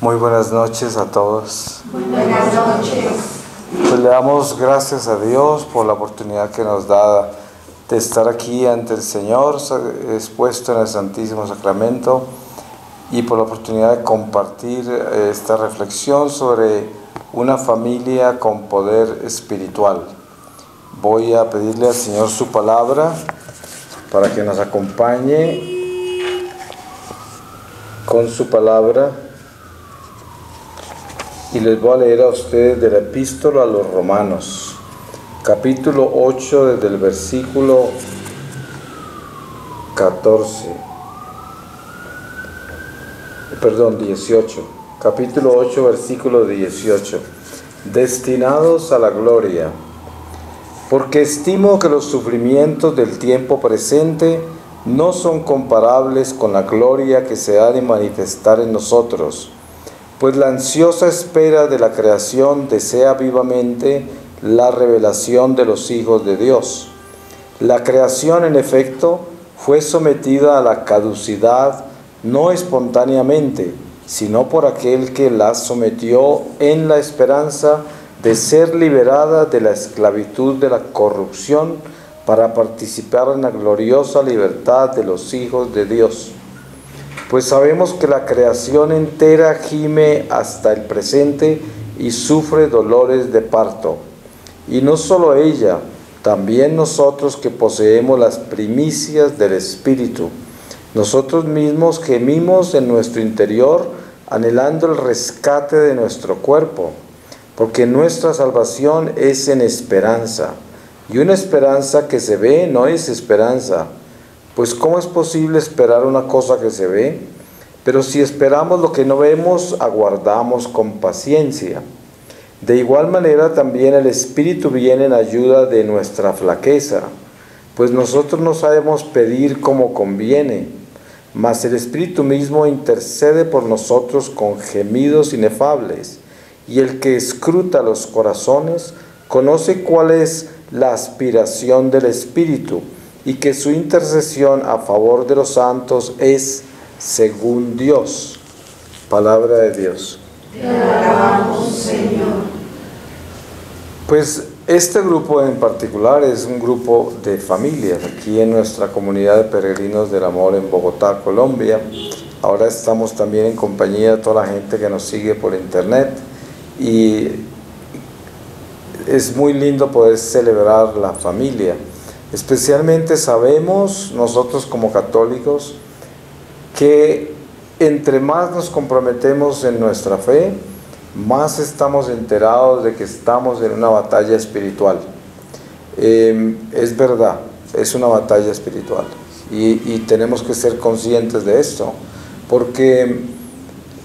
Muy buenas noches a todos. Buenas noches. Pues le damos gracias a Dios por la oportunidad que nos da de estar aquí ante el Señor, expuesto en el Santísimo Sacramento, y por la oportunidad de compartir esta reflexión sobre una familia con poder espiritual. Voy a pedirle al Señor su palabra para que nos acompañe con su palabra, y les voy a leer a ustedes de la epístola a los Romanos, capítulo 8, desde el versículo 18, capítulo 8, versículo 18. Destinados a la gloria, porque estimo que los sufrimientos del tiempo presente no son comparables con la gloria que se ha de manifestar en nosotros, pues la ansiosa espera de la creación desea vivamente la revelación de los hijos de Dios. La creación, en efecto, fue sometida a la caducidad no espontáneamente, sino por aquel que la sometió en la esperanza de ser liberada de la esclavitud de la corrupción para participar en la gloriosa libertad de los hijos de Dios. Pues sabemos que la creación entera gime hasta el presente y sufre dolores de parto. Y no solo ella, también nosotros que poseemos las primicias del Espíritu. Nosotros mismos gemimos en nuestro interior, anhelando el rescate de nuestro cuerpo, porque nuestra salvación es en esperanza. Y una esperanza que se ve no es esperanza. Pues ¿cómo es posible esperar una cosa que se ve? Pero si esperamos lo que no vemos, aguardamos con paciencia. De igual manera también el Espíritu viene en ayuda de nuestra flaqueza, pues nosotros no sabemos pedir como conviene, mas el Espíritu mismo intercede por nosotros con gemidos inefables, y el que escruta los corazones conoce cuál es la aspiración del Espíritu, y que su intercesión a favor de los santos es según Dios. Palabra de Dios. Te alabamos, Señor. Pues este grupo en particular es un grupo de familias aquí en nuestra comunidad de peregrinos del amor en Bogotá, Colombia. Ahora estamos también en compañía de toda la gente que nos sigue por internet, y es muy lindo poder celebrar la familia. Especialmente sabemos nosotros como católicos que entre más nos comprometemos en nuestra fe, más estamos enterados de que estamos en una batalla espiritual. Es verdad, es una batalla espiritual, y tenemos que ser conscientes de esto, porque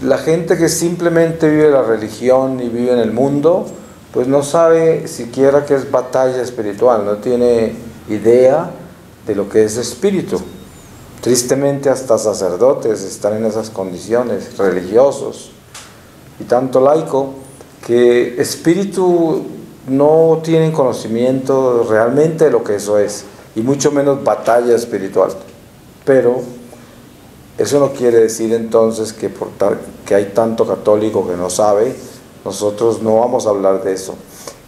la gente que simplemente vive la religión y vive en el mundo, pues no sabe siquiera qué es batalla espiritual, no tiene idea de lo que es espíritu. Tristemente hasta sacerdotes están en esas condiciones, religiosos y tanto laico, que espíritu no tienen conocimiento realmente de lo que eso es, y mucho menos batalla espiritual. Pero eso no quiere decir entonces que que hay tanto católico que no sabe. Nosotros no vamos a hablar de eso.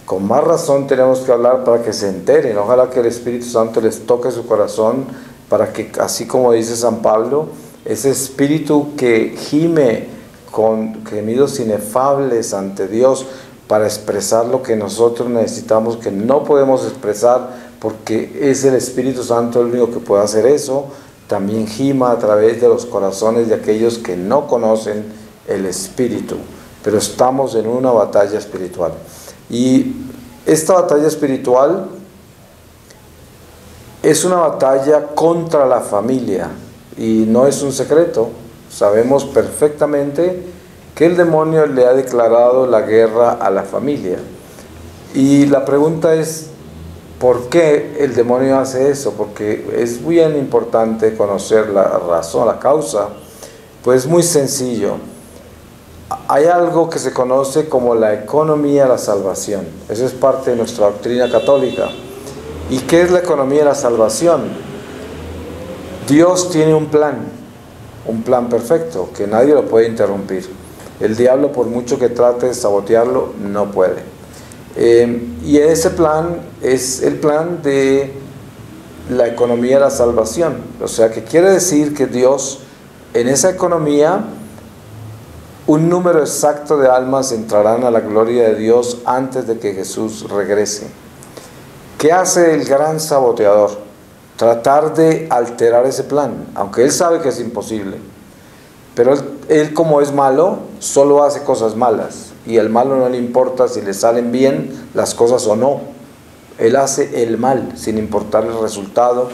Con más razón tenemos que hablar para que se enteren. Ojalá que el Espíritu Santo les toque su corazón, para que, así como dice San Pablo, ese espíritu que gime con gemidos inefables ante Dios para expresar lo que nosotros necesitamos, que no podemos expresar porque es el Espíritu Santo el único que puede hacer eso, también gima a través de los corazones de aquellos que no conocen el Espíritu. Pero estamos en una batalla espiritual. Y esta batalla espiritual es una batalla contra la familia, y no es un secreto. Sabemos perfectamente que el demonio le ha declarado la guerra a la familia. Y la pregunta es, ¿por qué el demonio hace eso? Porque es bien importante conocer la razón, la causa. Pues es muy sencillo. Hay algo que se conoce como la economía de la salvación. Eso es parte de nuestra doctrina católica. ¿Y qué es la economía de la salvación? Dios tiene un plan perfecto, que nadie lo puede interrumpir. El diablo, por mucho que trate de sabotearlo, no puede. Y ese plan es el plan de la economía de la salvación. O sea, que quiere decir que Dios, en esa economía, un número exacto de almas entrarán a la gloria de Dios antes de que Jesús regrese. ¿Qué hace el gran saboteador? Tratar de alterar ese plan, aunque él sabe que es imposible. Pero él como es malo, solo hace cosas malas. Y al malo no le importa si le salen bien las cosas o no. Él hace el mal, sin importar el resultado.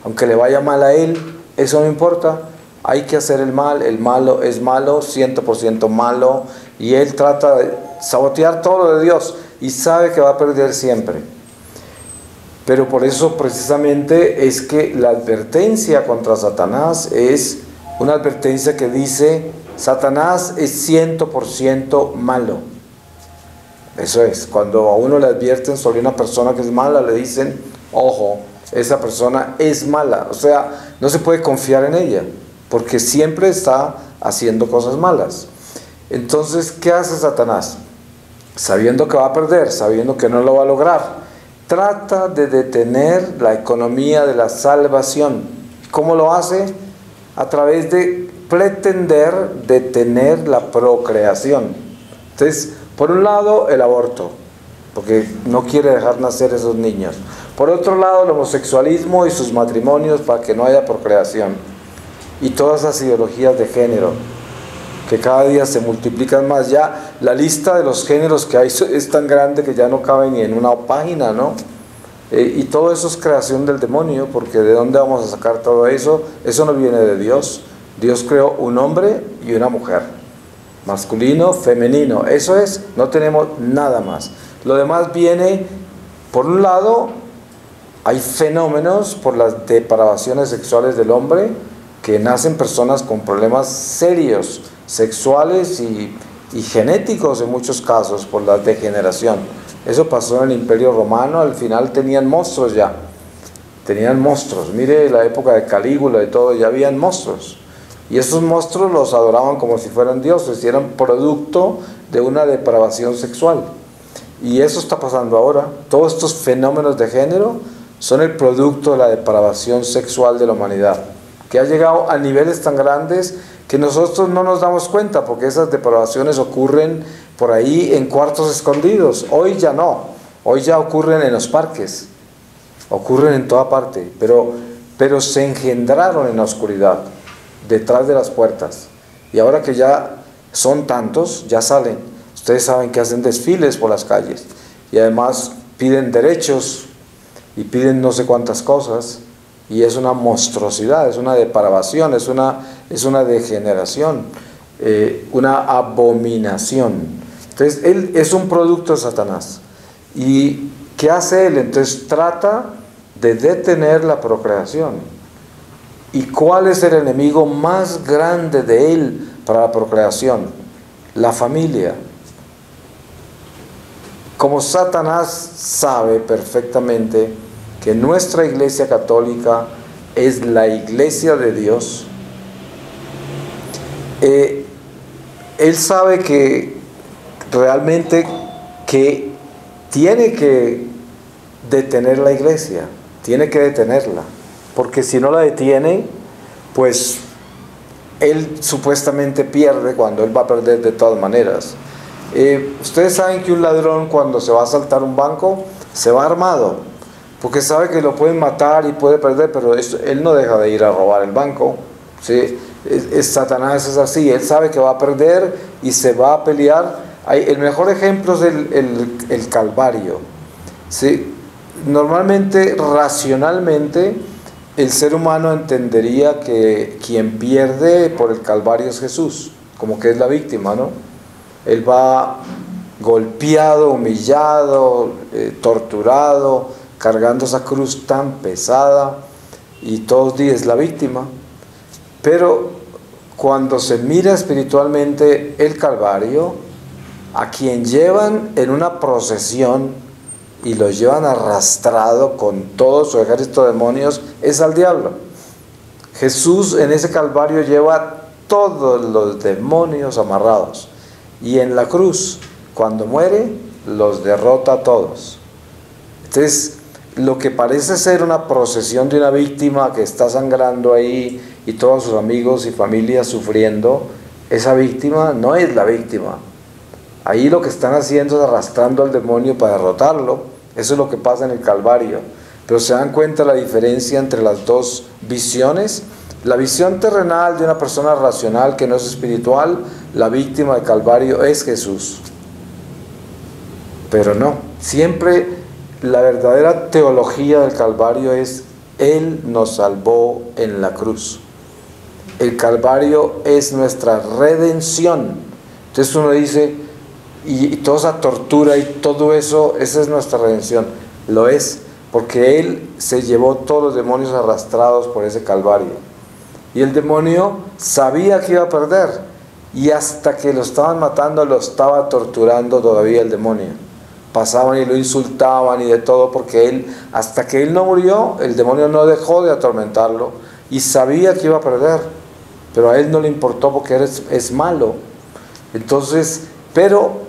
Aunque le vaya mal a él, eso no importa. Hay que hacer el mal. El malo es malo, 100% malo. Y él trata de sabotear todo lo de Dios. Y sabe que va a perder siempre. Pero por eso precisamente es que la advertencia contra Satanás es una advertencia que dice: Satanás es 100% malo. Eso es, cuando a uno le advierten sobre una persona que es mala, le dicen: ojo, esa persona es mala. O sea, no se puede confiar en ella, porque siempre está haciendo cosas malas. Entonces, ¿qué hace Satanás? Sabiendo que va a perder, sabiendo que no lo va a lograr, trata de detener la economía de la salvación. ¿Cómo lo hace? A través de pretender detener la procreación. Entonces, por un lado, el aborto, porque no quiere dejar nacer esos niños. Por otro lado, el homosexualismo y sus matrimonios para que no haya procreación. Y todas las ideologías de género, que cada día se multiplican más. Ya la lista de los géneros que hay es tan grande que ya no cabe ni en una página, ¿no? Y todo eso es creación del demonio, porque ¿de dónde vamos a sacar todo eso? Eso no viene de Dios. Dios creó un hombre y una mujer, masculino, femenino. Eso es, no tenemos nada más. Lo demás viene, por un lado, hay fenómenos por las depravaciones sexuales del hombre, que nacen personas con problemas serios, sexuales y genéticos en muchos casos, por la degeneración. Eso pasó en el Imperio Romano. Al final tenían monstruos ya, tenían monstruos. Mire la época de Calígula y todo, ya habían monstruos, y esos monstruos los adoraban como si fueran dioses, y eran producto de una depravación sexual. Y eso está pasando ahora. Todos estos fenómenos de género son el producto de la depravación sexual de la humanidad, que ha llegado a niveles tan grandes que nosotros no nos damos cuenta, porque esas depravaciones ocurren por ahí en cuartos escondidos. Hoy ya no, hoy ya ocurren en los parques, ocurren en toda parte, pero se engendraron en la oscuridad, detrás de las puertas. Y ahora que ya son tantos, ya salen. Ustedes saben que hacen desfiles por las calles, y además piden derechos, y piden no sé cuántas cosas, y es una monstruosidad, es una depravación, es una degeneración, una abominación. Entonces, él es un producto de Satanás. ¿Y qué hace él? Entonces, trata de detener la procreación. ¿Y cuál es el enemigo más grande de él para la procreación? La familia. Como Satanás sabe perfectamente que nuestra Iglesia Católica es la Iglesia de Dios, él sabe que realmente que tiene que detener la Iglesia, tiene que detenerla, porque si no la detiene, pues él supuestamente pierde, cuando él va a perder de todas maneras. Ustedes saben que un ladrón, cuando se va a asaltar un banco, se va armado, porque sabe que lo pueden matar y puede perder, pero él no deja de ir a robar el banco, ¿sí? Satanás es así, él sabe que va a perder y se va a pelear. El mejor ejemplo es el Calvario, ¿sí? Normalmente, racionalmente, el ser humano entendería que quien pierde por el Calvario es Jesús, como que es la víctima, ¿no? Él va golpeado, humillado, torturado, cargando esa cruz tan pesada, y todos dicen es la víctima. Pero cuando se mira espiritualmente el Calvario, a quien llevan en una procesión y lo llevan arrastrado con todo su ejército de demonios, es al diablo. Jesús en ese Calvario lleva todos los demonios amarrados. y en la cruz, cuando muere, los derrota a todos. Entonces, lo que parece ser una procesión de una víctima que está sangrando ahí y todos sus amigos y familias sufriendo, esa víctima no es la víctima. Ahí lo que están haciendo es arrastrando al demonio para derrotarlo. Eso es lo que pasa en el Calvario. Pero se dan cuenta la diferencia entre las dos visiones. La visión terrenal de una persona racional que no es espiritual, la víctima del Calvario es Jesús. Pero no, siempre la verdadera teología del Calvario es: Él nos salvó en la cruz. El Calvario es nuestra redención. Entonces uno dice, y toda esa tortura y todo eso, esa es nuestra redención. Lo es, porque Él se llevó todos los demonios arrastrados por ese Calvario. Y el demonio sabía que iba a perder, y hasta que lo estaban matando, lo estaba torturando todavía el demonio. Pasaban y lo insultaban y de todo, porque él, hasta que él no murió, el demonio no dejó de atormentarlo, y sabía que iba a perder, pero a él no le importó porque él es malo. Entonces, pero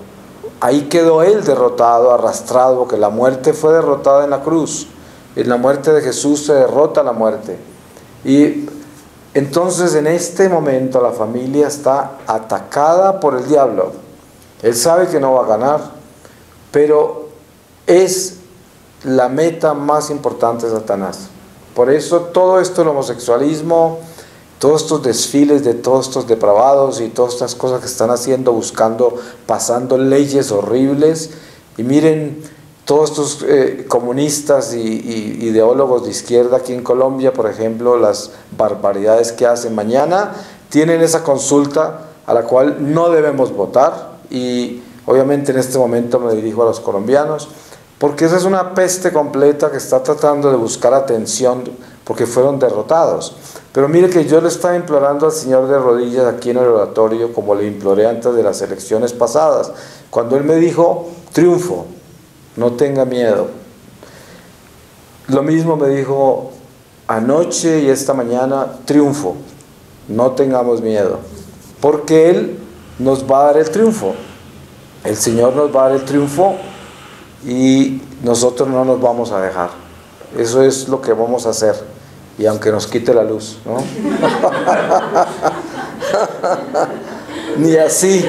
ahí quedó él derrotado, arrastrado, porque la muerte fue derrotada en la cruz. En la muerte de Jesús se derrota la muerte. Y entonces en este momento la familia está atacada por el diablo. Él sabe que no va a ganar, pero es la meta más importante de Satanás. Por eso todo esto del homosexualismo, todos estos desfiles de todos estos depravados y todas estas cosas que están haciendo, buscando, pasando leyes horribles. Y miren, todos estos comunistas y ideólogos de izquierda aquí en Colombia, por ejemplo, las barbaridades que hacen. Mañana tienen esa consulta a la cual no debemos votar, y obviamente en este momento me dirijo a los colombianos, porque esa es una peste completa que está tratando de buscar atención porque fueron derrotados. Pero mire que yo le estaba implorando al Señor de rodillas aquí en el oratorio, como le imploré antes de las elecciones pasadas, cuando Él me dijo: triunfo, no tenga miedo. Lo mismo me dijo anoche y esta mañana: triunfo, no tengamos miedo, porque Él nos va a dar el triunfo. El Señor nos va a dar el triunfo y nosotros no nos vamos a dejar. Eso es lo que vamos a hacer, y aunque nos quite la luz, ¿no? Ni así.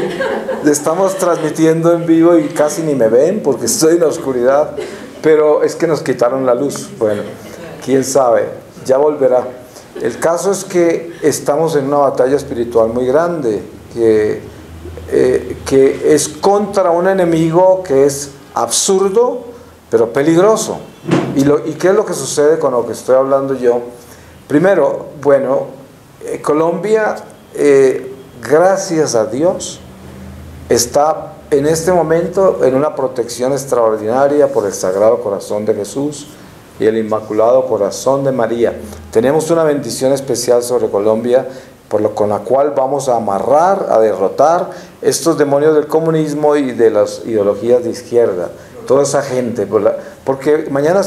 Estamos transmitiendo en vivo y casi ni me ven porque estoy en la oscuridad, pero es que nos quitaron la luz. Bueno, quién sabe, ya volverá. El caso es que estamos en una batalla espiritual muy grande, que es contra un enemigo que es absurdo, pero peligroso. ¿Y qué es lo que sucede con lo que estoy hablando yo? Primero, bueno, Colombia, gracias a Dios, está en este momento en una protección extraordinaria por el Sagrado Corazón de Jesús y el Inmaculado Corazón de María. Tenemos una bendición especial sobre Colombia, con la cual vamos a amarrar, a derrotar estos demonios del comunismo y de las ideologías de izquierda. Toda esa gente, porque mañana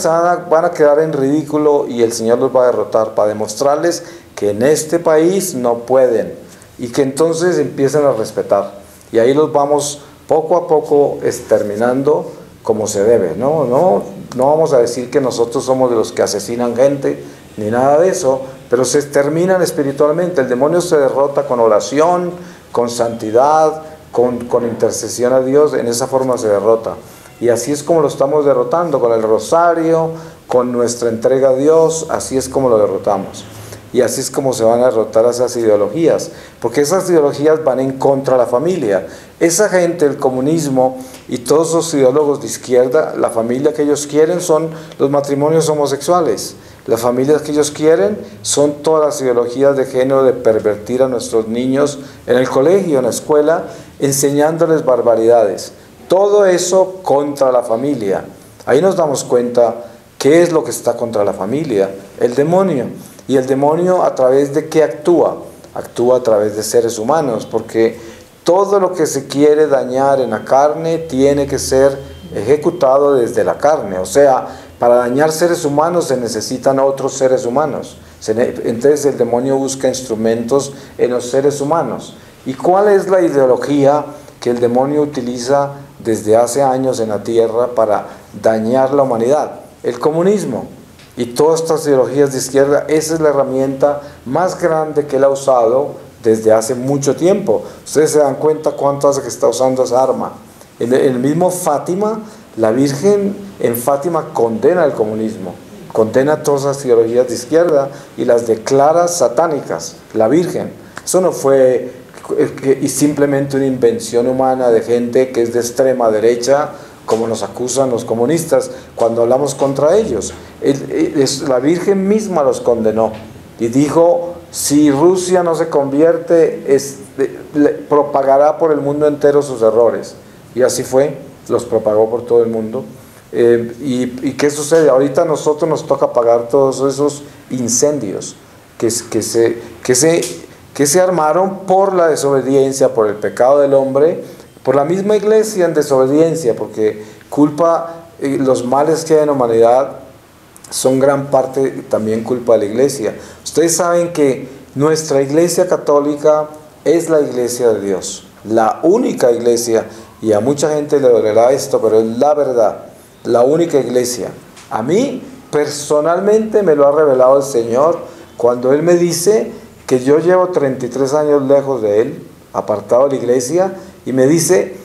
van a quedar en ridículo y el Señor los va a derrotar para demostrarles que en este país no pueden, y que entonces empiecen a respetar. Y ahí los vamos poco a poco exterminando como se debe. No vamos a decir que nosotros somos de los que asesinan gente, ni nada de eso, pero se exterminan espiritualmente. El demonio se derrota con oración, con santidad, con intercesión a Dios. En esa forma se derrota. Y así es como lo estamos derrotando, con el rosario, con nuestra entrega a Dios. Así es como lo derrotamos. Y así es como se van a derrotar esas ideologías, porque esas ideologías van en contra de la familia. Esa gente, el comunismo y todos esos ideólogos de izquierda, la familia que ellos quieren son los matrimonios homosexuales. Las familias que ellos quieren son todas las ideologías de género, de pervertir a nuestros niños en el colegio, en la escuela, enseñándoles barbaridades. Todo eso contra la familia. Ahí nos damos cuenta qué es lo que está contra la familia: el demonio. Y el demonio, ¿a través de qué actúa? Actúa a través de seres humanos, porque todo lo que se quiere dañar en la carne tiene que ser ejecutado desde la carne. O sea, para dañar seres humanos se necesitan otros seres humanos. Entonces el demonio busca instrumentos en los seres humanos. ¿Y cuál es la ideología que el demonio utiliza desde hace años en la tierra para dañar la humanidad. El comunismo y todas estas ideologías de izquierda, esa es la herramienta más grande que él ha usado desde hace mucho tiempo. Ustedes se dan cuenta cuánto hace que está usando esa arma. En el mismo Fátima, la Virgen en Fátima condena el comunismo, condena todas las ideologías de izquierda y las declara satánicas, la Virgen. Eso no fue simplemente una invención humana de gente que es de extrema derecha, como nos acusan los comunistas cuando hablamos contra ellos. La Virgen misma los condenó y dijo: si Rusia no se convierte, propagará por el mundo entero sus errores. Y así fue, los propagó por todo el mundo. ¿Y qué sucede? Ahorita a nosotros nos toca apagar todos esos incendios que se armaron por la desobediencia, por el pecado del hombre, por la misma iglesia en desobediencia, porque los males que hay en la humanidad son gran parte también culpa de la iglesia. Ustedes saben que nuestra iglesia católica es la iglesia de Dios, la única iglesia, y a mucha gente le dolerá esto, pero es la verdad, la única iglesia. A mí personalmente me lo ha revelado el Señor cuando Él me dice que yo llevo 33 años lejos de Él, apartado de la iglesia, y me dice: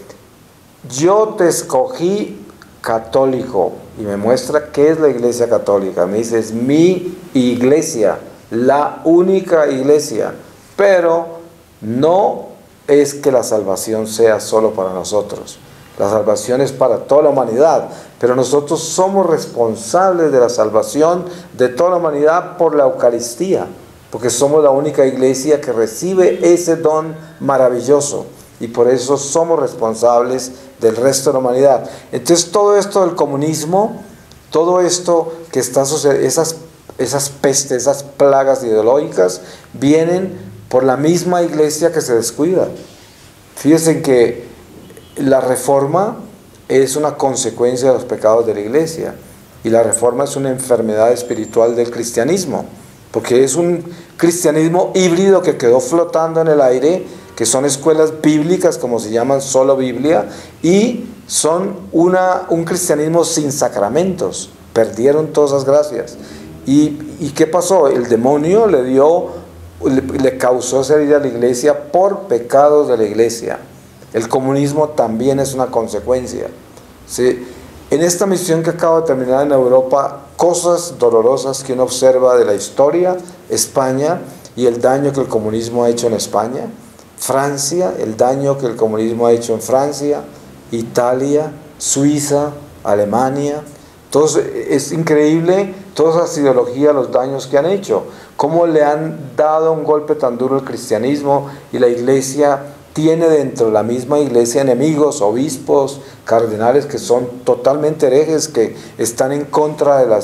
yo te escogí católico, y me muestra qué es la iglesia católica. Me dice: es mi iglesia, la única iglesia, pero no es que la salvación sea solo para nosotros. La salvación es para toda la humanidad, pero nosotros somos responsables de la salvación de toda la humanidad por la Eucaristía, porque somos la única iglesia que recibe ese don maravilloso, y por eso somos responsables del resto de la humanidad. Entonces todo esto del comunismo, todo esto que está sucediendo, esas pestes, esas plagas ideológicas, vienen por la misma iglesia que se descuida. Fíjense que la reforma es una consecuencia de los pecados de la iglesia, y la reforma es una enfermedad espiritual del cristianismo, porque es un cristianismo híbrido que quedó flotando en el aire, que son escuelas bíblicas, como se llaman, solo Biblia, y son un cristianismo sin sacramentos. Perdieron todas esas gracias. ¿Y qué pasó? El demonio le causó esa herida a la iglesia por pecados de la iglesia. El comunismo también es una consecuencia. ¿Sí? En esta misión que acabo de terminar en Europa, cosas dolorosas que uno observa de la historia, España y el daño que el comunismo ha hecho en España, Francia, el daño que el comunismo ha hecho en Francia, Italia, Suiza, Alemania. Entonces es increíble todas esas ideologías, los daños que han hecho, cómo le han dado un golpe tan duro al cristianismo, y la iglesia tiene dentro de la misma iglesia enemigos, obispos, cardenales que son totalmente herejes, que están en contra de la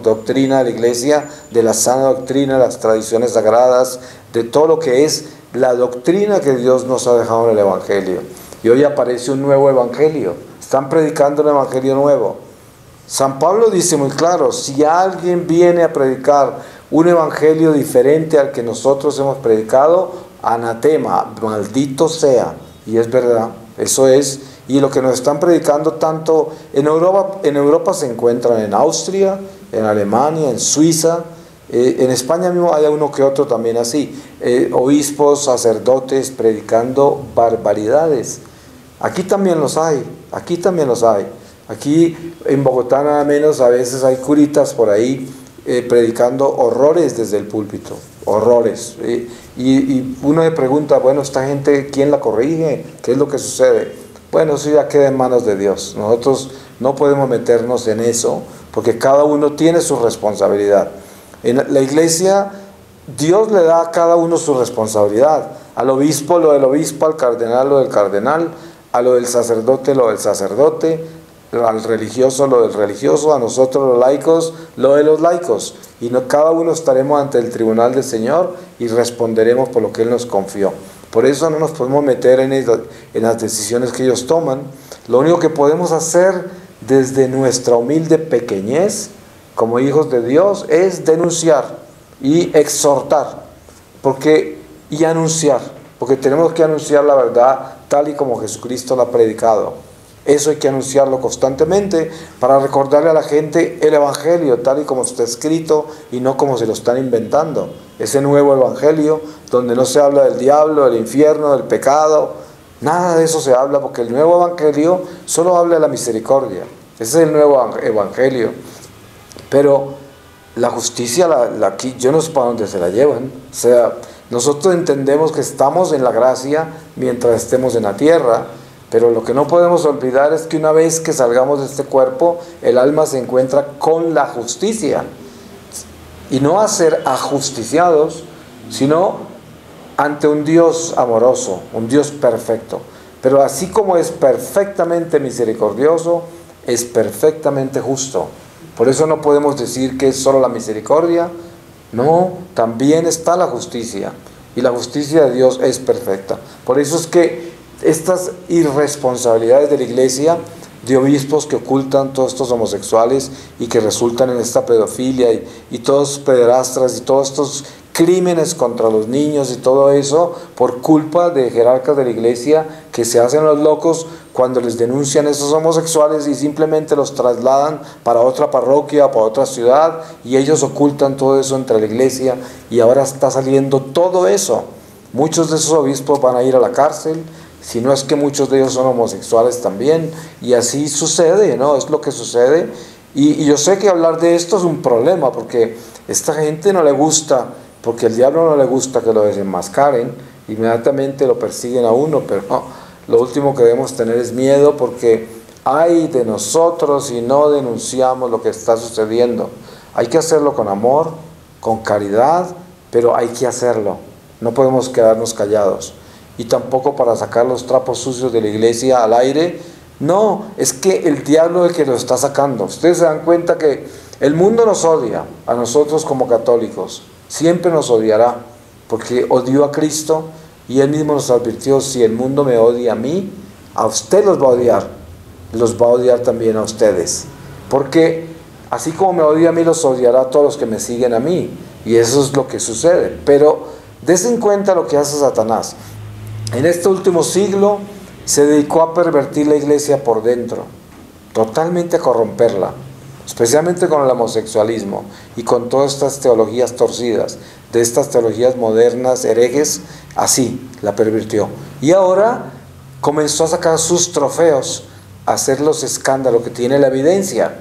doctrina de la iglesia, de la sana doctrina, de las tradiciones sagradas, de todo lo que es la doctrina que Dios nos ha dejado en el Evangelio. Y hoy aparece un nuevo Evangelio, están predicando un Evangelio nuevo. San Pablo dice muy claro: si alguien viene a predicar un Evangelio diferente al que nosotros hemos predicado, anatema, maldito sea. Y es verdad, eso es. Y lo que nos están predicando tanto en Europa se encuentran en Austria, en Alemania, en Suiza, en España mismo hay uno que otro también así, obispos, sacerdotes predicando barbaridades. Aquí también los hay, aquí también los hay. Aquí en Bogotá nada menos a veces hay curitas por ahí predicando horrores desde el púlpito, horrores. Y uno se pregunta: bueno, esta gente, ¿quién la corrige? ¿Qué es lo que sucede? Bueno, eso ya queda en manos de Dios. Nosotros no podemos meternos en eso, porque cada uno tiene su responsabilidad. En la iglesia, Dios le da a cada uno su responsabilidad. Al obispo lo del obispo, al cardenal lo del cardenal, a lo del sacerdote lo del sacerdote, al religioso lo del religioso, a nosotros los laicos lo de los laicos. Y cada uno estaremos ante el tribunal del Señor y responderemos por lo que Él nos confió. Por eso no nos podemos meter en las decisiones que ellos toman. Lo único que podemos hacer desde nuestra humilde pequeñez, como hijos de Dios, es denunciar y exhortar y anunciar, porque tenemos que anunciar la verdad tal y como Jesucristo la ha predicado. Eso hay que anunciarlo constantemente para recordarle a la gente el Evangelio tal y como está escrito y no como se lo están inventando. Ese nuevo Evangelio donde no se habla del diablo, del infierno, del pecado, nada de eso se habla, porque el nuevo Evangelio solo habla de la misericordia. Ese es el nuevo Evangelio. Pero la justicia, aquí yo no sé para dónde se la llevan. O sea, nosotros entendemos que estamos en la gracia mientras estemos en la tierra, pero lo que no podemos olvidar es que una vez que salgamos de este cuerpo, el alma se encuentra con la justicia. Y no a ser ajusticiados, sino ante un Dios amoroso, un Dios perfecto. Pero así como es perfectamente misericordioso, es perfectamente justo. Por eso no podemos decir que es solo la misericordia. No, también está la justicia. Y la justicia de Dios es perfecta. Por eso es que estas irresponsabilidades de la iglesia, de obispos que ocultan todos estos homosexuales y que resultan en esta pedofilia y todos los pederastras y todos estos crímenes contra los niños y todo eso, por culpa de jerarcas de la iglesia que se hacen los locos cuando les denuncian a esos homosexuales y simplemente los trasladan para otra parroquia, para otra ciudad, y ellos ocultan todo eso entre la iglesia, y ahora está saliendo todo eso. Muchos de esos obispos van a ir a la cárcel, si no es que muchos de ellos son homosexuales también, y así sucede, ¿no? Es lo que sucede, y yo sé que hablar de esto es un problema, porque esta gente no le gusta, porque al diablo no le gusta que lo desenmascaren, inmediatamente lo persiguen a uno, pero no, lo último que debemos tener es miedo, porque ay de nosotros si no denunciamos lo que está sucediendo. Hay que hacerlo con amor, con caridad, pero hay que hacerlo, no podemos quedarnos callados. Y tampoco para sacar los trapos sucios de la iglesia al aire. No, es que el diablo es el que lo está sacando. Ustedes se dan cuenta que el mundo nos odia, a nosotros como católicos. Siempre nos odiará, porque odió a Cristo y Él mismo nos advirtió: si el mundo me odia a mí, a usted los va a odiar también a ustedes. Porque así como me odia a mí, los odiará a todos los que me siguen a mí. Y eso es lo que sucede. Pero dense en cuenta lo que hace Satanás. En este último siglo se dedicó a pervertir la iglesia por dentro, totalmente a corromperla, especialmente con el homosexualismo y con todas estas teologías torcidas, de estas teologías modernas, herejes, así la pervirtió. Y ahora comenzó a sacar sus trofeos, a hacer los escándalos que tiene la evidencia.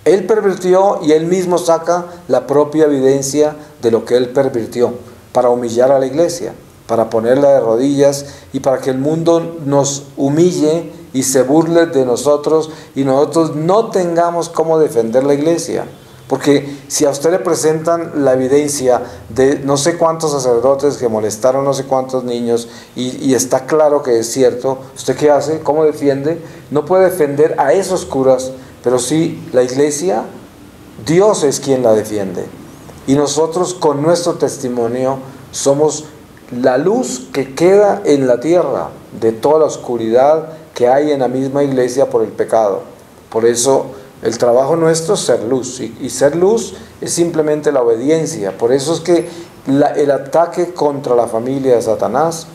Él pervirtió y él mismo saca la propia evidencia de lo que él pervirtió, para humillar a la iglesia, para ponerla de rodillas y para que el mundo nos humille y se burle de nosotros y nosotros no tengamos cómo defender la iglesia. Porque si a usted le presentan la evidencia de no sé cuántos sacerdotes que molestaron no sé cuántos niños y está claro que es cierto, ¿usted qué hace? ¿Cómo defiende? No puede defender a esos curas, pero sí la iglesia, Dios es quien la defiende. Y nosotros con nuestro testimonio somos la luz que queda en la tierra de toda la oscuridad que hay en la misma iglesia por el pecado. Por eso el trabajo nuestro es ser luz, y ser luz es simplemente la obediencia. Por eso es que el ataque contra la familia de Satanás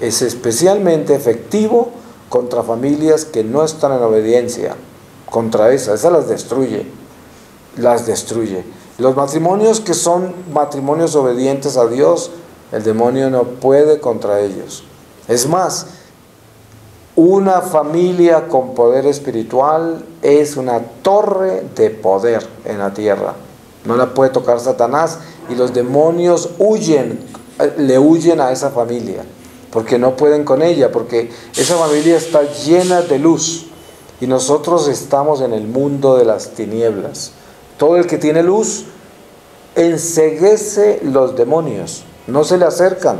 es especialmente efectivo contra familias que no están en obediencia. Contra esas las destruye, las destruye. Los matrimonios que son matrimonios obedientes a Dios, el demonio no puede contra ellos. Es más, una familia con poder espiritual es una torre de poder en la tierra. No la puede tocar Satanás, y los demonios le huyen a esa familia, porque no pueden con ella, porque esa familia está llena de luz, y nosotros estamos en el mundo de las tinieblas. Todo el que tiene luz enceguece los demonios. No se le acercan,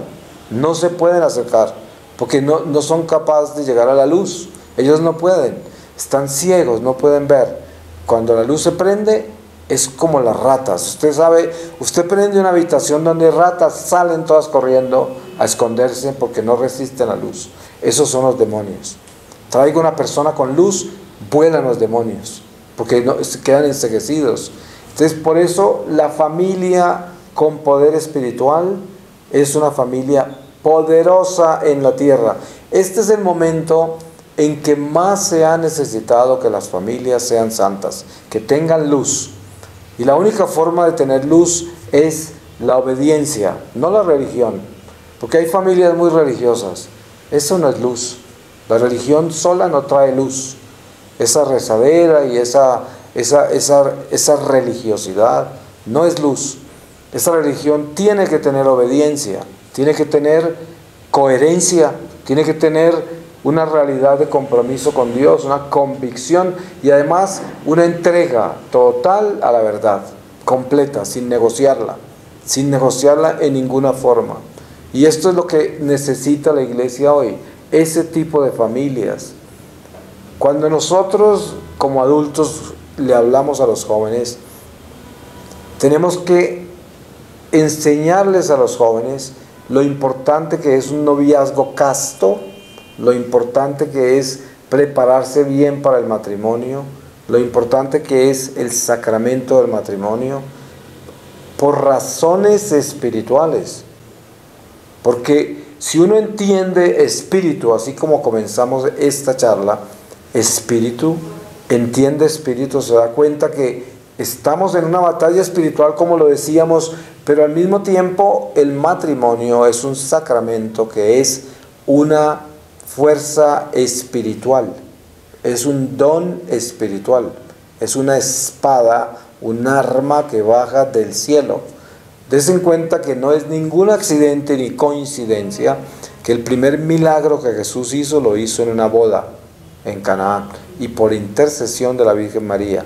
no se pueden acercar, porque no son capaces de llegar a la luz. Ellos no pueden, están ciegos, no pueden ver. Cuando la luz se prende, es como las ratas. Usted sabe, usted prende una habitación donde hay ratas, salen todas corriendo a esconderse porque no resisten la luz. Esos son los demonios. Traiga una persona con luz, vuelan los demonios, porque se quedan enceguecidos. Entonces, por eso la familia con poder espiritual es una familia poderosa en la tierra. Este es el momento en que más se ha necesitado que las familias sean santas, que tengan luz. Y la única forma de tener luz es la obediencia, no la religión. Porque hay familias muy religiosas. Eso no es luz. La religión sola no trae luz. Esa rezadera y esa religiosidad no es luz. Esa religión tiene que tener obediencia, tiene que tener coherencia, tiene que tener una realidad de compromiso con Dios, una convicción y además una entrega total a la verdad, completa, sin negociarla en ninguna forma. Y esto es lo que necesita la iglesia hoy, ese tipo de familias. Cuando nosotros como adultos le hablamos a los jóvenes, tenemos que enseñarles a los jóvenes lo importante que es un noviazgo casto, lo importante que es prepararse bien para el matrimonio, lo importante que es el sacramento del matrimonio, por razones espirituales. Porque si uno entiende espíritu, así como comenzamos esta charla, espíritu, entiende espíritu, se da cuenta que estamos en una batalla espiritual, como lo decíamos, pero al mismo tiempo el matrimonio es un sacramento que es una fuerza espiritual, es un don espiritual, es una espada, un arma que baja del cielo. Des en cuenta que no es ningún accidente ni coincidencia que el primer milagro que Jesús hizo lo hizo en una boda en Canaán y por intercesión de la Virgen María,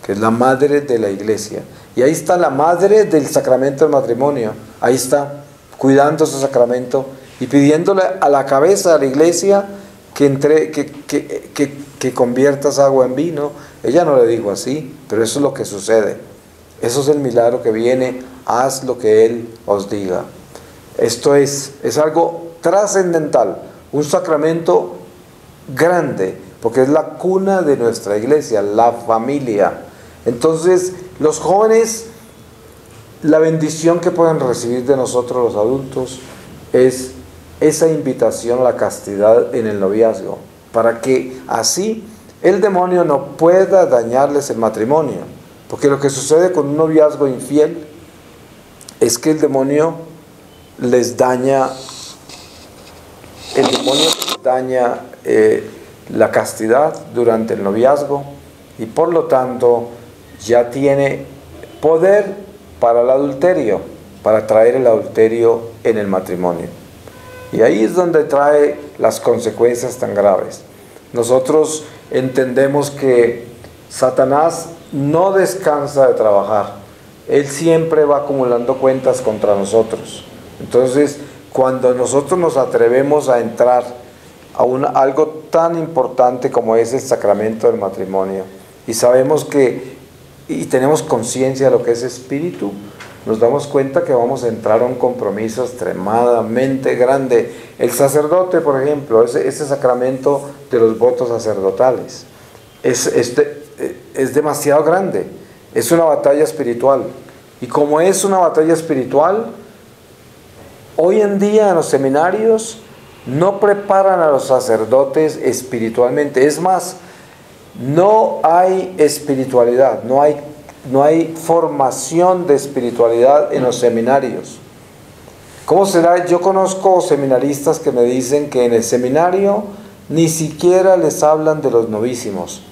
que es la madre de la iglesia. Y ahí está la madre del sacramento del matrimonio, ahí está, cuidando ese sacramento y pidiéndole a la cabeza de la iglesia que conviertas agua en vino. Ella no le dijo así, pero eso es lo que sucede. Eso es el milagro que viene, haz lo que Él os diga. Esto es algo trascendental, un sacramento grande, porque es la cuna de nuestra iglesia, la familia. Entonces, los jóvenes, la bendición que pueden recibir de nosotros los adultos es esa invitación a la castidad en el noviazgo, para que así el demonio no pueda dañarles el matrimonio. Porque lo que sucede con un noviazgo infiel es que el demonio les daña la castidad durante el noviazgo y por lo tanto ya tiene poder para el adulterio, para traer el adulterio en el matrimonio. Y ahí es donde trae las consecuencias tan graves. Nosotros entendemos que Satanás no descansa de trabajar. Él siempre va acumulando cuentas contra nosotros. Entonces, cuando nosotros nos atrevemos a entrar a algo tan importante como es el sacramento del matrimonio, y sabemos y tenemos conciencia de lo que es espíritu, nos damos cuenta que vamos a entrar a un compromiso extremadamente grande. El sacerdote, por ejemplo, ese sacramento de los votos sacerdotales, es demasiado grande, es una batalla espiritual. Y como es una batalla espiritual, hoy en día en los seminarios no preparan a los sacerdotes espiritualmente. Es más, no hay espiritualidad, no hay formación de espiritualidad en los seminarios. ¿Cómo será? Yo conozco seminaristas que me dicen que en el seminario ni siquiera les hablan de los novísimos.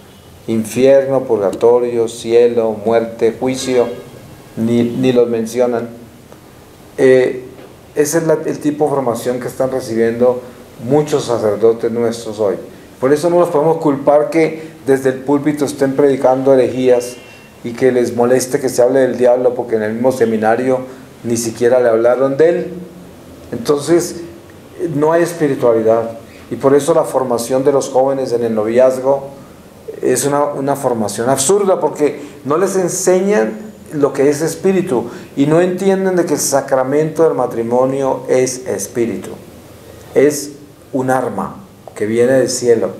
Infierno, purgatorio, cielo, muerte, juicio, ni los mencionan. Ese es el tipo de formación que están recibiendo muchos sacerdotes nuestros hoy. Por eso no los podemos culpar que desde el púlpito estén predicando herejías y que les moleste que se hable del diablo, porque en el mismo seminario ni siquiera le hablaron de él. Entonces no hay espiritualidad, y por eso la formación de los jóvenes en el noviazgo es una formación absurda, porque no les enseñan lo que es espíritu y no entienden de que el sacramento del matrimonio es espíritu, es un arma que viene del cielo,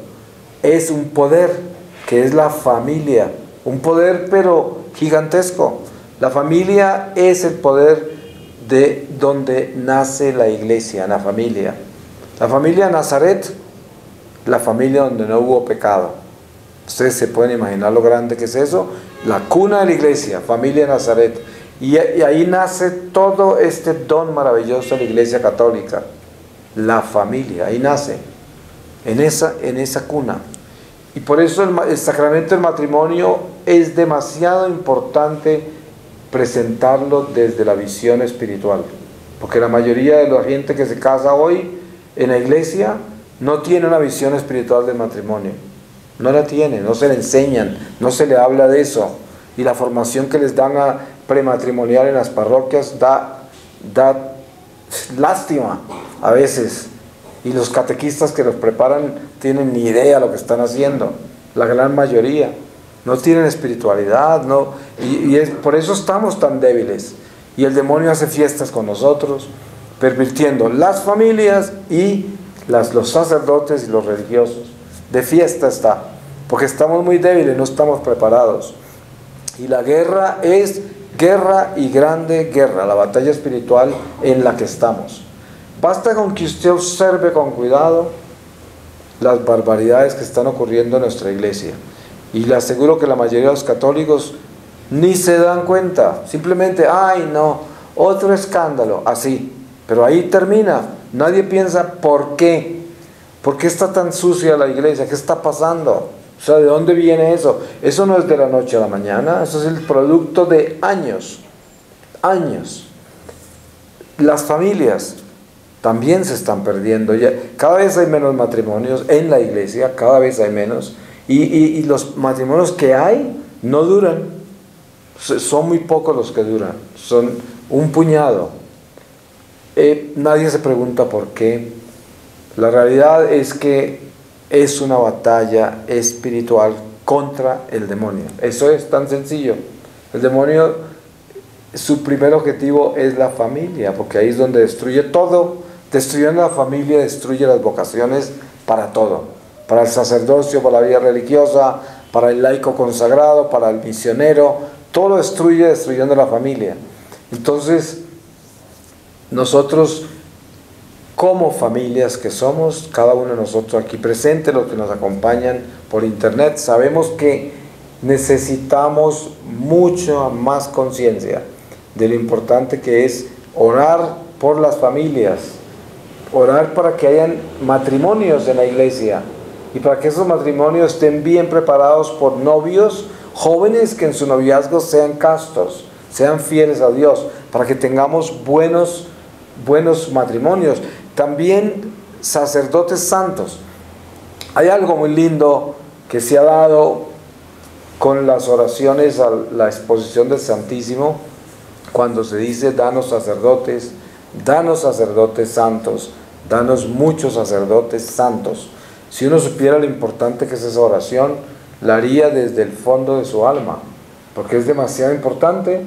es un poder que es la familia, un poder pero gigantesco. La familia es el poder de donde nace la iglesia, la familia. La familia Nazaret, la familia donde no hubo pecado. Ustedes se pueden imaginar lo grande que es eso. La cuna de la iglesia, familia Nazaret. Y ahí nace todo este don maravilloso de la iglesia católica. La familia, ahí nace, en esa cuna. Y por eso el sacramento del matrimonio es demasiado importante presentarlo desde la visión espiritual. Porque la mayoría de la gente que se casa hoy en la iglesia no tiene una visión espiritual del matrimonio. No la tiene, no se le enseñan, no se le habla de eso. Y la formación que les dan a prematrimonial en las parroquias da lástima a veces. Y los catequistas que los preparan tienen ni idea de lo que están haciendo. La gran mayoría no tienen espiritualidad, no, y por eso estamos tan débiles. Y el demonio hace fiestas con nosotros, pervirtiendo las familias y los sacerdotes y los religiosos. De fiesta está, porque estamos muy débiles, no estamos preparados. Y la guerra es guerra y grande guerra, la batalla espiritual en la que estamos. Basta con que usted observe con cuidado las barbaridades que están ocurriendo en nuestra iglesia. Y le aseguro que la mayoría de los católicos ni se dan cuenta. Simplemente, ay no, otro escándalo, así. Pero ahí termina. Nadie piensa por qué. ¿Por qué está tan sucia la iglesia? ¿Qué está pasando? O sea, ¿de dónde viene eso? Eso no es de la noche a la mañana. Eso es el producto de años. Años. Las familias también se están perdiendo. Ya, cada vez hay menos matrimonios en la iglesia. Cada vez hay menos. Y los matrimonios que hay no duran. Son muy pocos los que duran. Son un puñado. Nadie se pregunta por qué. La realidad es que es una batalla espiritual contra el demonio. Eso es tan sencillo. El demonio, su primer objetivo es la familia, porque ahí es donde destruye todo. Destruyendo la familia, destruye las vocaciones para todo. Para el sacerdocio, para la vida religiosa, para el laico consagrado, para el misionero. Todo lo destruye destruyendo la familia. Entonces, nosotros, como familias que somos, cada uno de nosotros aquí presentes, los que nos acompañan por internet, sabemos que necesitamos mucha más conciencia de lo importante que es orar por las familias, orar para que hayan matrimonios en la iglesia y para que esos matrimonios estén bien preparados por novios jóvenes que en su noviazgo sean castos, sean fieles a Dios, para que tengamos buenos matrimonios. También sacerdotes santos. Hay algo muy lindo que se ha dado con las oraciones a la exposición del Santísimo, cuando se dice danos sacerdotes santos, danos muchos sacerdotes santos. Si uno supiera lo importante que es esa oración, la haría desde el fondo de su alma, porque es demasiado importante.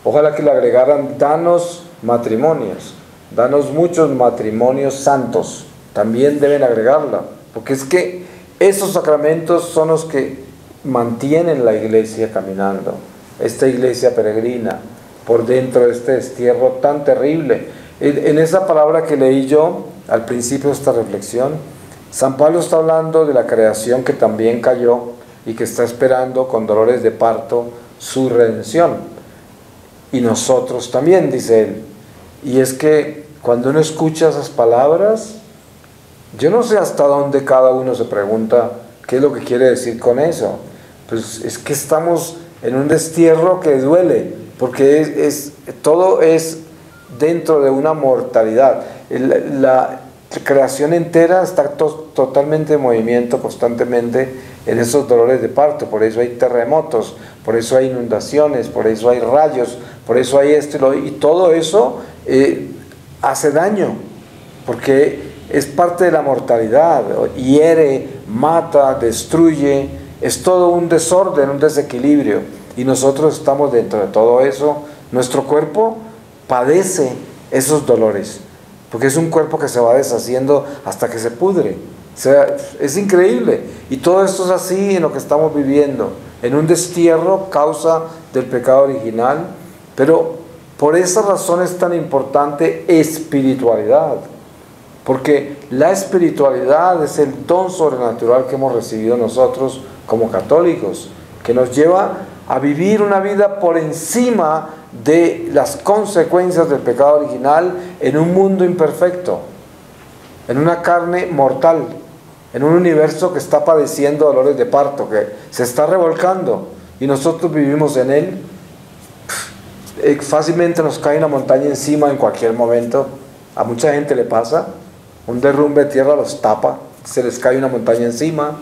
Ojalá que le agregaran danos matrimonios, danos muchos matrimonios santos, también deben agregarla, porque es que esos sacramentos son los que mantienen la iglesia caminando, esta iglesia peregrina, por dentro de este destierro tan terrible. En esa palabra que leí yo al principio de esta reflexión, San Pablo está hablando de la creación que también cayó y que está esperando con dolores de parto su redención. Y nosotros también, dice él. Y es que cuando uno escucha esas palabras, yo no sé hasta dónde cada uno se pregunta qué es lo que quiere decir con eso. Pues es que estamos en un destierro que duele, porque todo es dentro de una mortalidad. La creación entera está totalmente en movimiento constantemente en esos dolores de parto. Por eso hay terremotos, por eso hay inundaciones, por eso hay rayos, por eso hay esto y todo eso hace daño, porque es parte de la mortalidad, hiere, mata, destruye, es todo un desorden, un desequilibrio, y nosotros estamos dentro de todo eso. Nuestro cuerpo padece esos dolores, porque es un cuerpo que se va deshaciendo hasta que se pudre. O sea, es increíble, y todo esto es así en lo que estamos viviendo, en un destierro, causa del pecado original. Pero Por esa razón es tan importante espiritualidad, porque la espiritualidad es el don sobrenatural que hemos recibido nosotros como católicos, que nos lleva a vivir una vida por encima de las consecuencias del pecado original en un mundo imperfecto, en una carne mortal, en un universo que está padeciendo dolores de parto, que se está revolcando y nosotros vivimos en él. Fácilmente nos cae una montaña encima en cualquier momento. A mucha gente le pasa, un derrumbe de tierra los tapa, se les cae una montaña encima.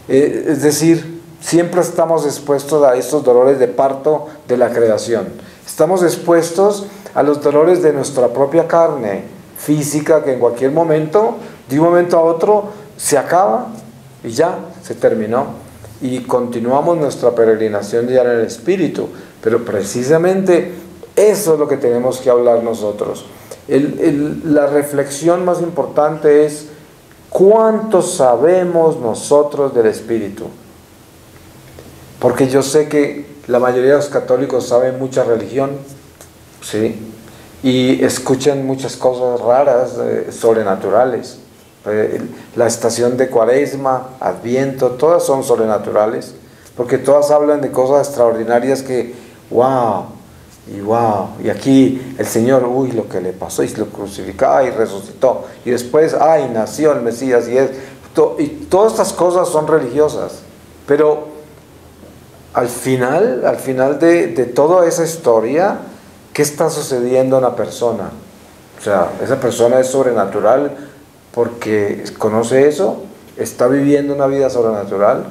Es decir, siempre estamos expuestos a estos dolores de parto de la creación. Estamos expuestos a los dolores de nuestra propia carne física, que en cualquier momento, de un momento a otro, se acaba y ya, se terminó. Y continuamos nuestra peregrinación ya en el Espíritu. Pero precisamente eso es lo que tenemos que hablar nosotros. La reflexión más importante es: ¿cuánto sabemos nosotros del Espíritu? Porque yo sé que la mayoría de los católicos saben mucha religión, ¿sí? Y escuchan muchas cosas raras, sobrenaturales. La estación de Cuaresma, Adviento, todas son sobrenaturales, porque todas hablan de cosas extraordinarias que, wow, y aquí el Señor, uy, lo que le pasó, y lo crucificó, y resucitó, y después, ay, nació el Mesías, y todas estas cosas son religiosas, pero al final de toda esa historia, ¿qué está sucediendo en la persona? O sea, esa persona es sobrenatural porque conoce eso, está viviendo una vida sobrenatural.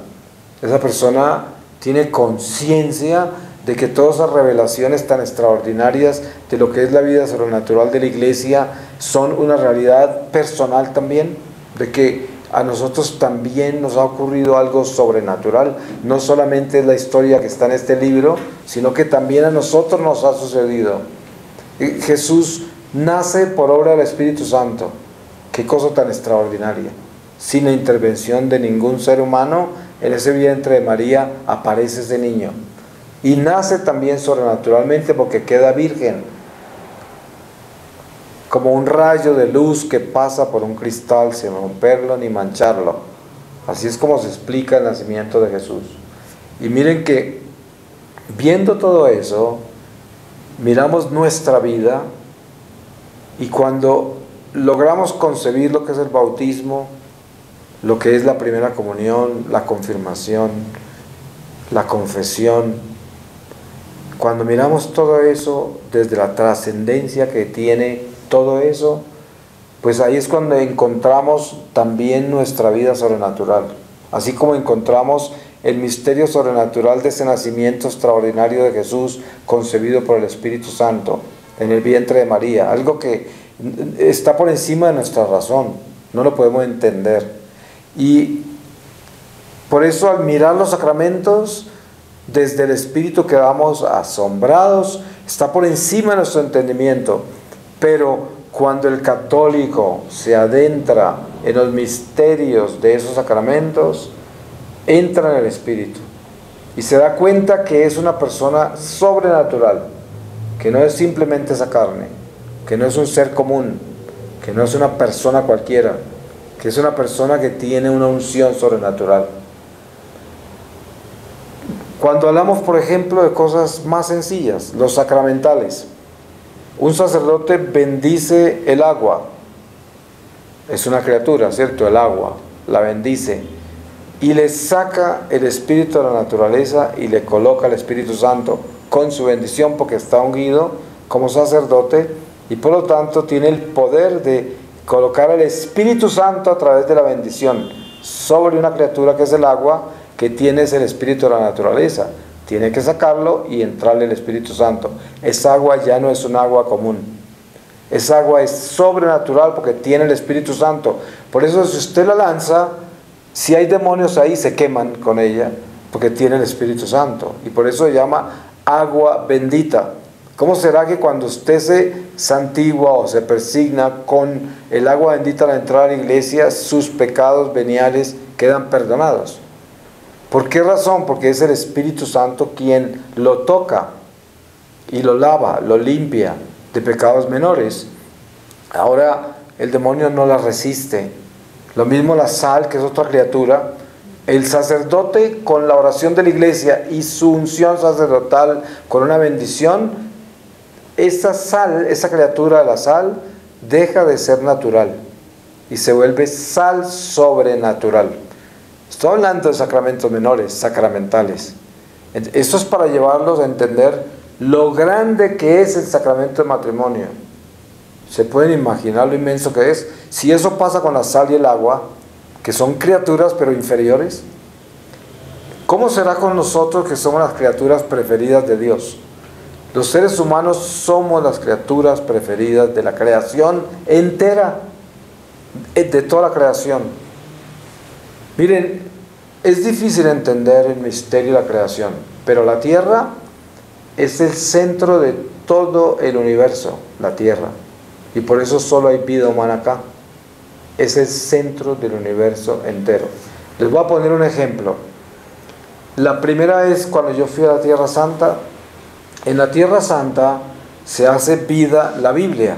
Esa persona tiene conciencia de que todas esas revelaciones tan extraordinarias de lo que es la vida sobrenatural de la iglesia son una realidad personal también, de que a nosotros también nos ha ocurrido algo sobrenatural. No solamente es la historia que está en este libro, sino que también a nosotros nos ha sucedido. Jesús nace por obra del Espíritu Santo. Qué cosa tan extraordinaria. Sin la intervención de ningún ser humano, en ese vientre de María aparece ese niño. Y nace también sobrenaturalmente porque queda virgen, como un rayo de luz que pasa por un cristal sin romperlo ni mancharlo. Así es como se explica el nacimiento de Jesús. Y miren que, viendo todo eso, miramos nuestra vida, y cuando logramos concebir lo que es el bautismo, lo que es la primera comunión, la confirmación, la confesión, cuando miramos todo eso desde la trascendencia que tiene todo eso, pues ahí es cuando encontramos también nuestra vida sobrenatural, así como encontramos el misterio sobrenatural de ese nacimiento extraordinario de Jesús, concebido por el Espíritu Santo en el vientre de María, algo que está por encima de nuestra razón, no lo podemos entender. Y por eso, al mirar los sacramentos desde el Espíritu, quedamos asombrados, está por encima de nuestro entendimiento. Pero cuando el católico se adentra en los misterios de esos sacramentos, entra en el Espíritu y se da cuenta que es una persona sobrenatural, que no es simplemente esa carne, que no es un ser común, que no es una persona cualquiera, que es una persona que tiene una unción sobrenatural. Cuando hablamos, por ejemplo, de cosas más sencillas, los sacramentales, un sacerdote bendice el agua, es una criatura, ¿cierto? El agua, la bendice, y le saca el espíritu de la naturaleza y le coloca el Espíritu Santo con su bendición, porque está ungido como sacerdote, y por lo tanto tiene el poder de colocar el Espíritu Santo a través de la bendición sobre una criatura que es el agua, que tiene el espíritu de la naturaleza. Tiene que sacarlo y entrarle el Espíritu Santo. Esa agua ya no es un agua común. Esa agua es sobrenatural porque tiene el Espíritu Santo. Por eso, si usted la lanza, si hay demonios ahí, se queman con ella, porque tiene el Espíritu Santo. Y por eso se llama agua bendita. ¿Cómo será que cuando usted se santigua o se persigna con el agua bendita al entrar a la iglesia, sus pecados veniales quedan perdonados? ¿Por qué razón? Porque es el Espíritu Santo quien lo toca. y lo lava, lo limpia de pecados menores. Ahora el demonio no la resiste. Lo mismo la sal, que es otra criatura. El sacerdote, con la oración de la iglesia y su unción sacerdotal, con una bendición, esa sal, esa criatura de la sal, deja de ser natural y se vuelve sal sobrenatural. Estoy hablando de sacramentos menores, sacramentales. Esto es para llevarlos a entender lo grande que es el sacramento de matrimonio. ¿Se pueden imaginar lo inmenso que es? Si eso pasa con la sal y el agua, que son criaturas pero inferiores, ¿cómo será con nosotros, que somos las criaturas preferidas de Dios? Los seres humanos somos las criaturas preferidas de la creación entera, de toda la creación. Miren, es difícil entender el misterio de la creación, pero la Tierra es el centro de todo el universo, la Tierra. Y por eso solo hay vida humana acá. Es el centro del universo entero. Les voy a poner un ejemplo. La primera vez cuando yo fui a la Tierra Santa, en la Tierra Santa se hace vida la Biblia.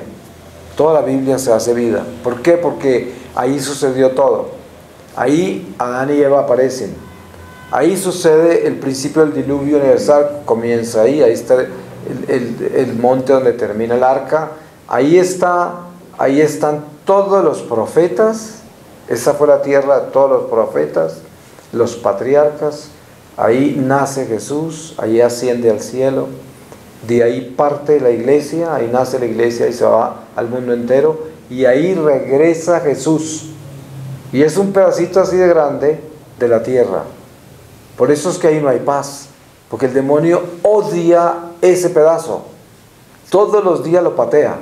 Toda la Biblia se hace vida. ¿Por qué? Porque ahí sucedió todo. Ahí Adán y Eva aparecen. Ahí sucede el principio del diluvio universal, comienza ahí. Ahí está el monte donde termina el arca. Ahí están todos los profetas. Esa fue la tierra de todos los profetas, los patriarcas. Ahí nace Jesús, ahí asciende al cielo. De ahí parte la iglesia, ahí nace la iglesia y se va al mundo entero. Y ahí regresa Jesús. Y es un pedacito así de grande de la tierra. Por eso es que ahí no hay paz. Porque el demonio odia ese pedazo. Todos los días lo patea.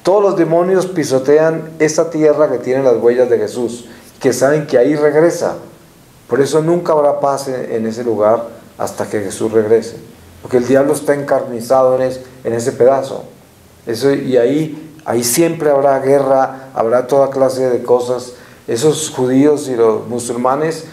Todos los demonios pisotean esa tierra que tiene las huellas de Jesús, que saben que ahí regresa. Por eso nunca habrá paz en ese lugar hasta que Jesús regrese. Porque el diablo está encarnizado en ese pedazo. Y ahí siempre habrá guerra, habrá toda clase de cosas. Esos judíos y los musulmanes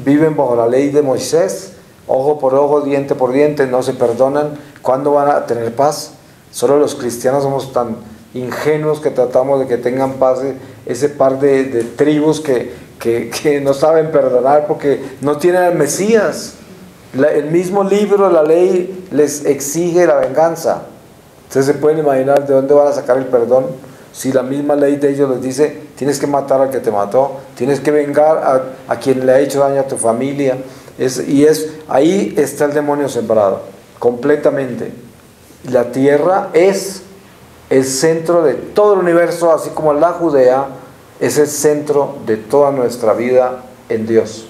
viven bajo la ley de Moisés, ojo por ojo, diente por diente, no se perdonan. ¿Cuándo van a tener paz? Solo los cristianos somos tan ingenuos que tratamos de que tengan paz ese par de tribus que no saben perdonar porque no tienen al Mesías. El mismo libro de la ley les exige la venganza. Ustedes se pueden imaginar de dónde van a sacar el perdón si la misma ley de ellos les dice: tienes que matar al que te mató, tienes que vengar a quien le ha hecho daño a tu familia. Ahí está el demonio sembrado completamente. La tierra es el centro de todo el universo, así como la Judea es el centro de toda nuestra vida en Dios.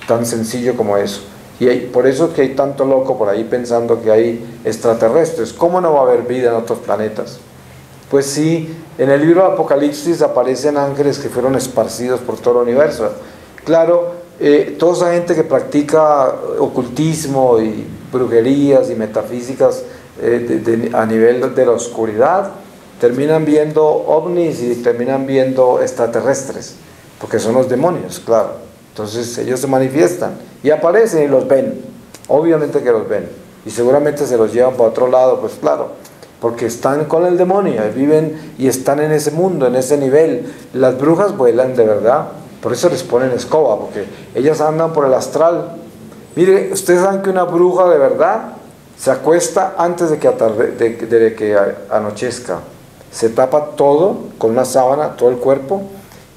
Tan sencillo como eso. Y por eso es que hay tanto loco por ahí pensando que hay extraterrestres. ¿Cómo no va a haber vida en otros planetas? Pues sí, en el libro de Apocalipsis aparecen ángeles que fueron esparcidos por todo el universo. Claro, toda esa gente que practica ocultismo y brujerías y metafísicas a nivel de la oscuridad, terminan viendo ovnis y terminan viendo extraterrestres, porque son los demonios, claro. Entonces ellos se manifiestan y aparecen y los ven, obviamente que los ven, y seguramente se los llevan para otro lado, pues claro, porque están con el demonio, viven y están en ese mundo, en ese nivel. Las brujas vuelan de verdad, por eso les ponen escoba, porque ellas andan por el astral. Mire, ustedes saben que una bruja de verdad se acuesta antes de que anochezca. Se tapa todo con una sábana, todo el cuerpo,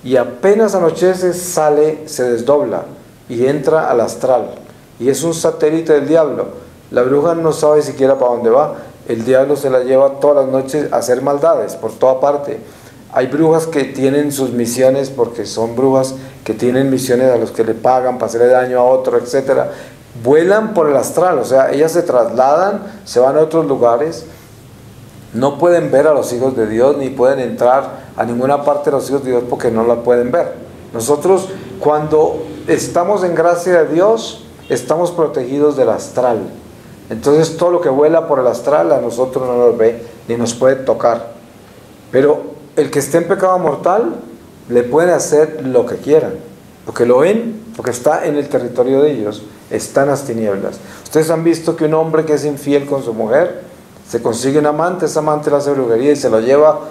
y apenas anochece sale, se desdobla y entra al astral. Y es un satélite del diablo. La bruja no sabe siquiera para dónde va. El diablo se la lleva todas las noches a hacer maldades por toda parte. Hay brujas que tienen sus misiones, porque son brujas que tienen misiones a los que le pagan para hacerle daño a otro, etc. Vuelan por el astral, o sea, ellas se trasladan, se van a otros lugares. No pueden ver a los hijos de Dios, ni pueden entrar a ninguna parte de los hijos de Dios porque no la pueden ver. Nosotros, cuando estamos en gracia de Dios, estamos protegidos del astral. Entonces todo lo que vuela por el astral a nosotros no nos ve ni nos puede tocar. Pero el que esté en pecado mortal le pueden hacer lo que quieran, porque lo ven porque está en el territorio de ellos, está en las tinieblas. Ustedes han visto que un hombre que es infiel con su mujer, se consigue un amante, ese amante le hace brujería y se lo lleva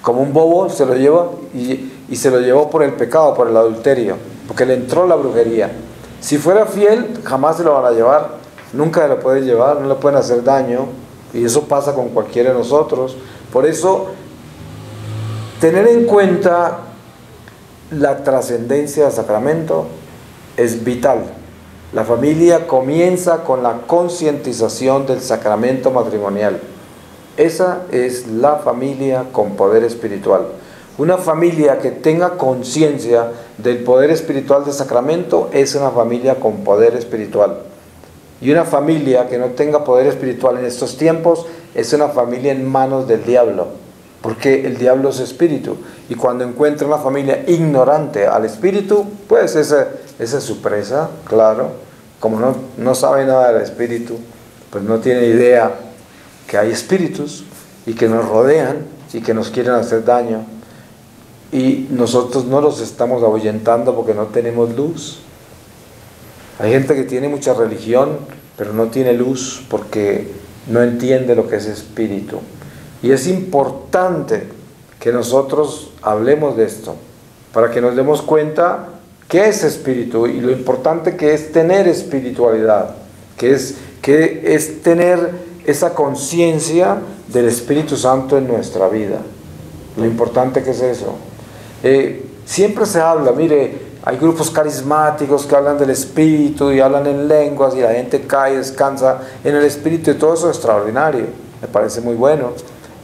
como un bobo, se lo lleva y se lo llevó por el pecado, por el adulterio, porque le entró la brujería. Si fuera fiel, jamás se lo van a llevar, nunca se lo pueden llevar, no le pueden hacer daño, y eso pasa con cualquiera de nosotros. Por eso, tener en cuenta la trascendencia del sacramento es vital. La familia comienza con la concientización del sacramento matrimonial. Esa es la familia con poder espiritual. Una familia que tenga conciencia del poder espiritual del sacramento es una familia con poder espiritual. Y una familia que no tenga poder espiritual en estos tiempos es una familia en manos del diablo, porque el diablo es espíritu. Y cuando encuentra una familia ignorante al espíritu, pues esa es su presa, claro. Como no sabe nada del espíritu, pues no tiene idea que hay espíritus y que nos rodean y que nos quieren hacer daño. Y nosotros no los estamos ahuyentando porque no tenemos luz. Hay gente que tiene mucha religión, pero no tiene luz porque no entiende lo que es espíritu. Y es importante que nosotros hablemos de esto, para que nos demos cuenta qué es espíritu y lo importante que es tener espiritualidad, que es tener esa conciencia del Espíritu Santo en nuestra vida. Lo importante que es eso. Siempre se habla, mire, hay grupos carismáticos que hablan del Espíritu y hablan en lenguas y la gente cae y descansa en el Espíritu y todo eso es extraordinario, me parece muy bueno.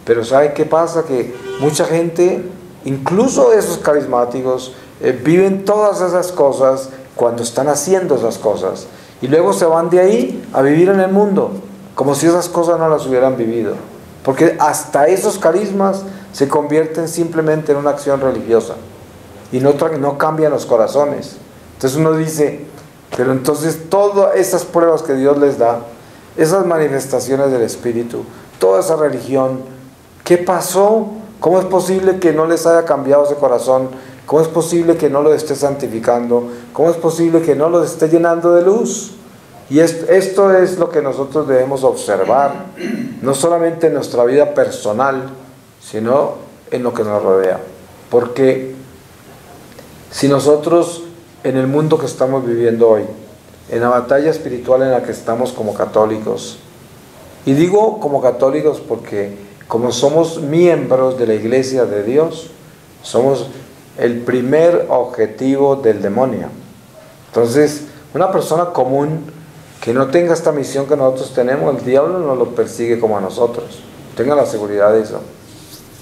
Pero ¿sabe qué pasa? Que mucha gente, incluso esos carismáticos, viven todas esas cosas cuando están haciendo esas cosas y luego se van de ahí a vivir en el mundo como si esas cosas no las hubieran vivido, porque hasta esos carismas se convierten simplemente en una acción religiosa y no cambian los corazones. Entonces uno dice, pero entonces todas esas pruebas que Dios les da, esas manifestaciones del Espíritu, toda esa religión, ¿qué pasó? ¿Cómo es posible que no les haya cambiado ese corazón? ¿Cómo es posible que no lo esté santificando? ¿Cómo es posible que no lo esté llenando de luz? Y esto es lo que nosotros debemos observar, no solamente en nuestra vida personal, sino en lo que nos rodea. Porque si nosotros, en el mundo que estamos viviendo hoy, en la batalla espiritual en la que estamos como católicos, y digo como católicos porque como somos miembros de la Iglesia de Dios, somos el primer objetivo del demonio. Entonces, una persona común que no tenga esta misión que nosotros tenemos, el diablo no lo persigue como a nosotros. Tengan la seguridad de eso.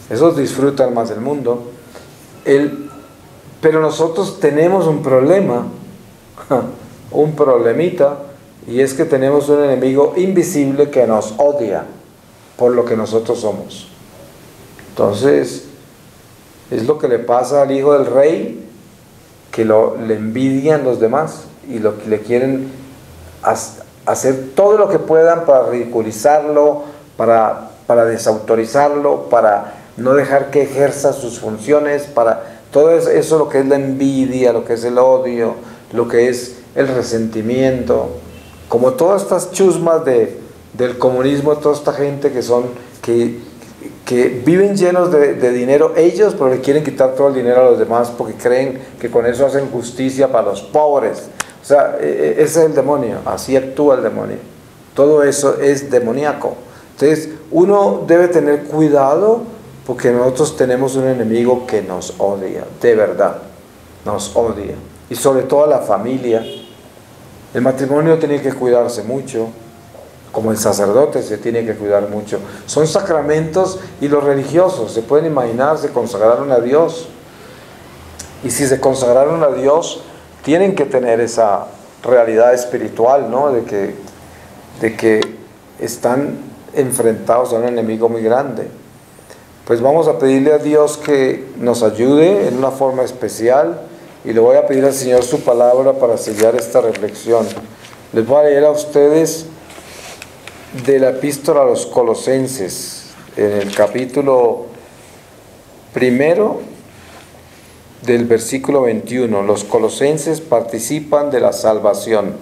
Esos disfrutan más del mundo. Pero nosotros tenemos un problema, un problemita, y es que tenemos un enemigo invisible que nos odia por lo que nosotros somos. Entonces, es lo que le pasa al hijo del rey, que le envidian los demás y le quieren hacer todo lo que puedan para ridiculizarlo, para desautorizarlo, para no dejar que ejerza sus funciones, para todo eso lo que es la envidia, lo que es el odio, lo que es el resentimiento, como todas estas chusmas del comunismo, toda esta gente que viven llenos de dinero ellos, pero le quieren quitar todo el dinero a los demás porque creen que con eso hacen justicia para los pobres. O sea, ese es el demonio, así actúa el demonio. Todo eso es demoníaco. Entonces, uno debe tener cuidado porque nosotros tenemos un enemigo que nos odia, de verdad, nos odia. Y sobre todo la familia. El matrimonio tiene que cuidarse mucho, como el sacerdote se tiene que cuidar mucho. Son sacramentos y los religiosos, se pueden imaginar, se consagraron a Dios. Y si se consagraron a Dios, tienen que tener esa realidad espiritual, ¿no? De que están enfrentados a un enemigo muy grande. Pues vamos a pedirle a Dios que nos ayude en una forma especial y le voy a pedir al Señor su palabra para sellar esta reflexión. Les voy a leer a ustedes de la epístola a los Colosenses, en el capítulo 1, del versículo 21, los colosenses participan de la salvación.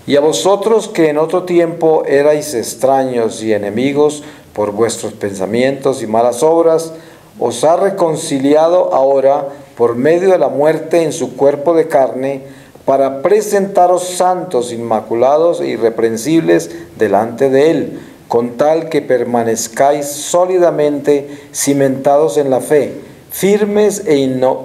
Y a vosotros que en otro tiempo erais extraños y enemigos por vuestros pensamientos y malas obras, os ha reconciliado ahora por medio de la muerte en su cuerpo de carne, para presentaros santos, inmaculados e irreprensibles delante de Él, con tal que permanezcáis sólidamente cimentados en la fe, firmes e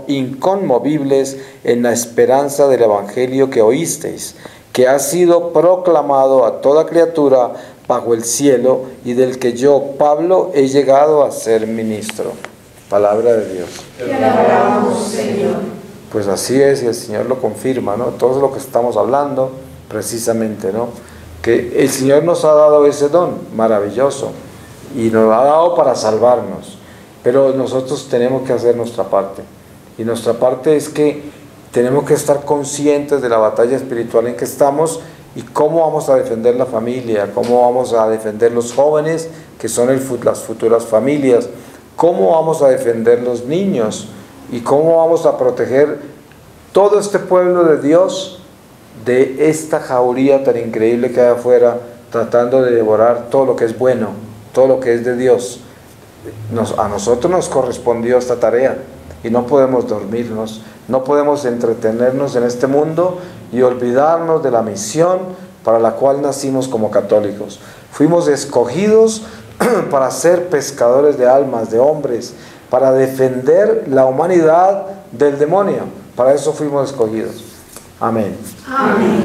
inconmovibles en la esperanza del Evangelio que oísteis, que ha sido proclamado a toda criatura bajo el cielo, y del que yo, Pablo, he llegado a ser ministro. Palabra de Dios. Te alabamos, Señor. Pues así es, y el Señor lo confirma, ¿no? Todo lo que estamos hablando, precisamente, ¿no? Que el Señor nos ha dado ese don maravilloso, y nos lo ha dado para salvarnos, pero nosotros tenemos que hacer nuestra parte, y nuestra parte es que tenemos que estar conscientes de la batalla espiritual en que estamos, y cómo vamos a defender la familia, cómo vamos a defender los jóvenes, que son las futuras familias, cómo vamos a defender los niños, y cómo vamos a proteger todo este pueblo de Dios de esta jauría tan increíble que hay afuera, tratando de devorar todo lo que es bueno, todo lo que es de Dios. A nosotros nos correspondió esta tarea, y no podemos dormirnos, no podemos entretenernos en este mundo y olvidarnos de la misión para la cual nacimos como católicos. Fuimos escogidos para ser pescadores de almas, de hombres, para defender la humanidad del demonio. Para eso fuimos escogidos. Amén. Amén.